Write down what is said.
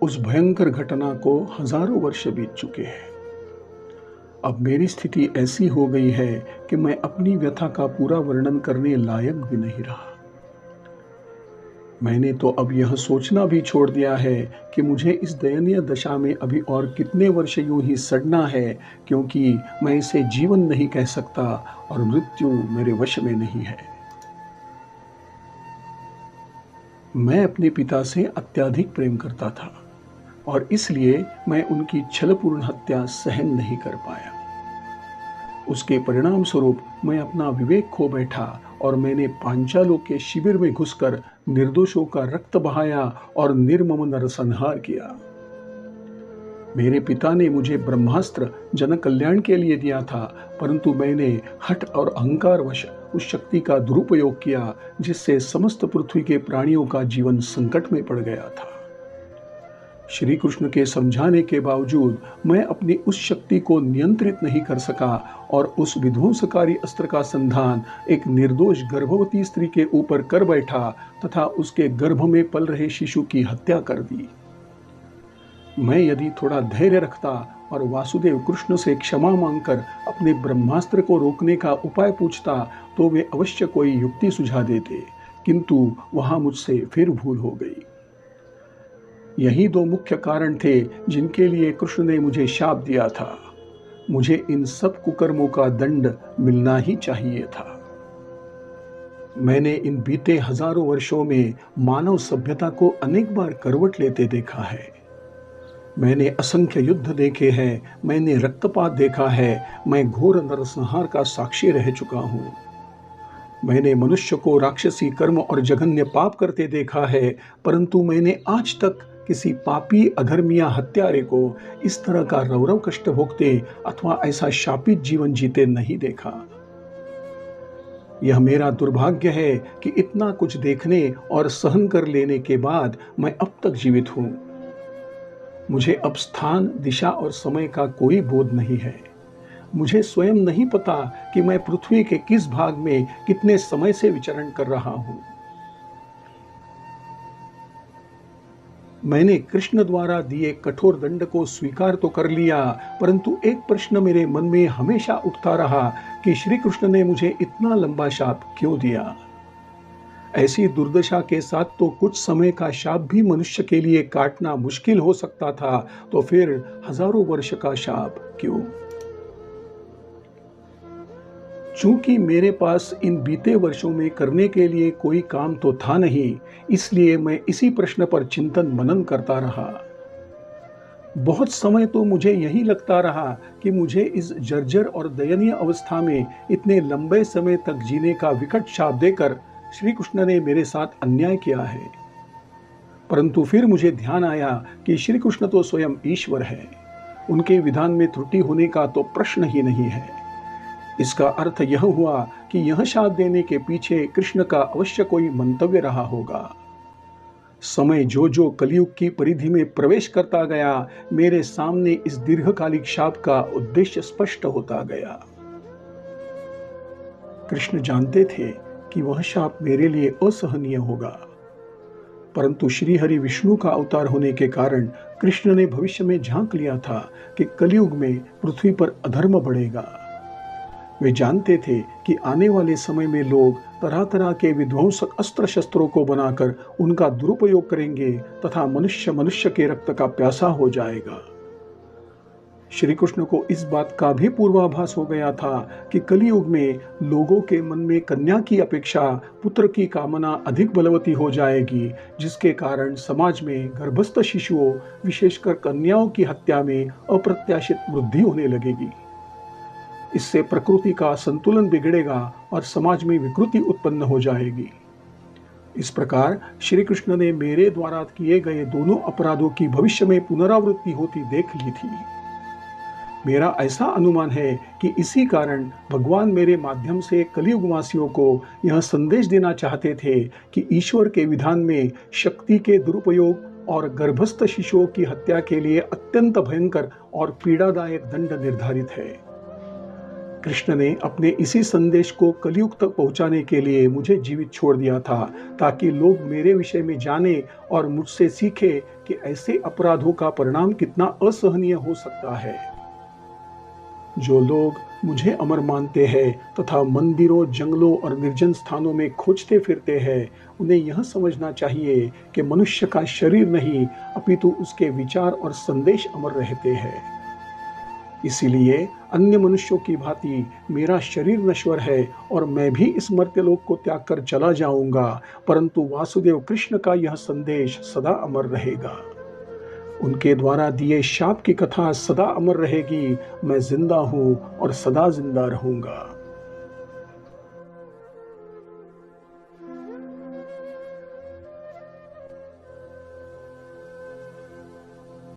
उस भयंकर घटना को हजारों वर्ष बीत चुके हैं। अब मेरी स्थिति ऐसी हो गई है कि मैं अपनी व्यथा का पूरा वर्णन करने लायक भी नहीं रहा। मैंने तो अब यह सोचना भी छोड़ दिया है कि मुझे इस दयनीय दशा में अभी और कितने वर्ष यूं ही सड़ना है, क्योंकि मैं इसे जीवन नहीं कह सकता और मृत्यु मेरे वश में नहीं है। मैं अपने पिता से अत्यधिक प्रेम करता था और इसलिए मैं उनकी छलपूर्ण हत्या सहन नहीं कर पाया। उसके परिणाम स्वरूप मैं अपना विवेक खो बैठा और मैंने पांचालों के शिविर में घुसकर निर्दोषों का रक्त बहाया और निर्मम नरसंहार किया। मेरे पिता ने मुझे ब्रह्मास्त्र जन कल्याण के लिए दिया था, परंतु मैंने हठ और अहंकारवश उस शक्ति का दुरुपयोग किया, जिससे समस्त पृथ्वी के प्राणियों का जीवन संकट में पड़ गया था। श्री कृष्ण के समझाने के बावजूद मैं अपनी उस शक्ति को नियंत्रित नहीं कर सका और उस विध्वंसकारी अस्त्र का संधान एक निर्दोष गर्भवती स्त्री के ऊपर कर बैठा तथा उसके गर्भ में पल रहे शिशु की हत्या कर दी। मैं यदि थोड़ा धैर्य रखता और वासुदेव कृष्ण से क्षमा मांगकर अपने ब्रह्मास्त्र को रोकने का उपाय पूछता तो वे अवश्य कोई युक्ति सुझा देते, किंतु वहां मुझसे फिर भूल हो गई। यही दो मुख्य कारण थे जिनके लिए कृष्ण ने मुझे शाप दिया था। मुझे इन सब कुकर्मों का दंड मिलना ही चाहिए था। मैंने इन बीते हजारों वर्षों में मानव सभ्यता को अनेक बार करवट लेते देखा है। मैंने असंख्य युद्ध देखे हैं, मैंने रक्तपात देखा है, मैं घोर नरसंहार का साक्षी रह चुका हूं। मैंने मनुष्य को राक्षसी कर्म और जघन्य पाप करते देखा है, परंतु मैंने आज तक किसी पापी अधर्मिया हत्यारे को इस तरह का रौरव कष्ट भोगते अथवा ऐसा शापित जीवन जीते नहीं देखा। यह मेरा दुर्भाग्य है कि इतना कुछ देखने और सहन कर लेने के बाद मैं अब तक जीवित हूं। मुझे अब स्थान, दिशा और समय का कोई बोध नहीं है। मुझे स्वयं नहीं पता कि मैं पृथ्वी के किस भाग में कितने समय से विचरण कर रहा हूं। मैंने कृष्ण द्वारा दिए कठोर दंड को स्वीकार तो कर लिया, परंतु एक प्रश्न मेरे मन में हमेशा उठता रहा कि श्री कृष्ण ने मुझे इतना लंबा शाप क्यों दिया। ऐसी दुर्दशा के साथ तो कुछ समय का शाप भी मनुष्य के लिए काटना मुश्किल हो सकता था, तो फिर हजारों वर्ष का शाप क्यों? चूंकि मेरे पास इन बीते वर्षों में करने के लिए कोई काम तो था नहीं, इसलिए मैं इसी प्रश्न पर चिंतन मनन करता रहा। बहुत समय तो मुझे यही लगता रहा कि मुझे इस जर्जर और दयनीय अवस्था में इतने लंबे समय तक जीने का विकट शाप देकर श्री कृष्ण ने मेरे साथ अन्याय किया है। परंतु फिर मुझे ध्यान आया कि श्री कृष्ण तो स्वयं ईश्वर है, उनके विधान में त्रुटि होने का तो प्रश्न ही नहीं है। इसका अर्थ यह हुआ कि यह शाप देने के पीछे कृष्ण का अवश्य कोई मंतव्य रहा होगा। समय जो जो कलयुग की परिधि में प्रवेश करता गया, मेरे सामने इस दीर्घकालिक शाप का उद्देश्य स्पष्ट होता गया। कृष्ण जानते थे कि वह शाप मेरे लिए असहनीय होगा, परंतु श्री हरि विष्णु का अवतार होने के कारण कृष्ण ने भविष्य में झांक लिया था कि कलयुग में पृथ्वी पर अधर्म बढ़ेगा। वे जानते थे कि आने वाले समय में लोग तरह तरह के विध्वंसक अस्त्र शस्त्रों को बनाकर उनका दुरुपयोग करेंगे तथा मनुष्य मनुष्य के रक्त का प्यासा हो जाएगा। श्री कृष्ण को इस बात का भी पूर्वाभास हो गया था कि कलियुग में लोगों के मन में कन्या की अपेक्षा पुत्र की कामना अधिक बलवती हो जाएगी, जिसके कारण समाज में गर्भस्थ शिशुओं, विशेषकर कन्याओं की हत्या में अप्रत्याशित वृद्धि होने लगेगी। इससे प्रकृति का संतुलन बिगड़ेगा और समाज में विकृति उत्पन्न हो जाएगी। इस प्रकार श्री कृष्ण ने मेरे द्वारा किए गए दोनों अपराधों की भविष्य में पुनरावृत्ति होती देख ली थी। मेरा ऐसा अनुमान है कि इसी कारण भगवान मेरे माध्यम से कलियुगवासियों को यह संदेश देना चाहते थे कि ईश्वर के विधान में शक्ति के दुरुपयोग और गर्भस्थ शिशुओं की हत्या के लिए अत्यंत भयंकर और पीड़ादायक दंड निर्धारित है। कृष्ण ने अपने इसी संदेश को कलयुग तक पहुंचाने के लिए मुझे जीवित छोड़ दिया था, ताकि लोग मेरे विषय में जाने और मुझसे सीखे कि ऐसे अपराधों का परिणाम कितना असहनीय हो सकता है। जो लोग मुझे अमर मानते हैं तथा मंदिरों, जंगलों और निर्जन स्थानों में खोजते फिरते हैं, उन्हें यह समझना चाहिए कि मनुष्य का शरीर नहीं, अपितु उसके विचार और संदेश अमर रहते हैं। इसीलिए अन्य मनुष्यों की भांति मेरा शरीर नश्वर है और मैं भी इस मर्त्यलोक को त्याग कर चला जाऊंगा, परंतु वासुदेव कृष्ण का यह संदेश सदा अमर रहेगा। उनके द्वारा दिए शाप की कथा सदा अमर रहेगी। मैं जिंदा हूं और सदा जिंदा रहूंगा।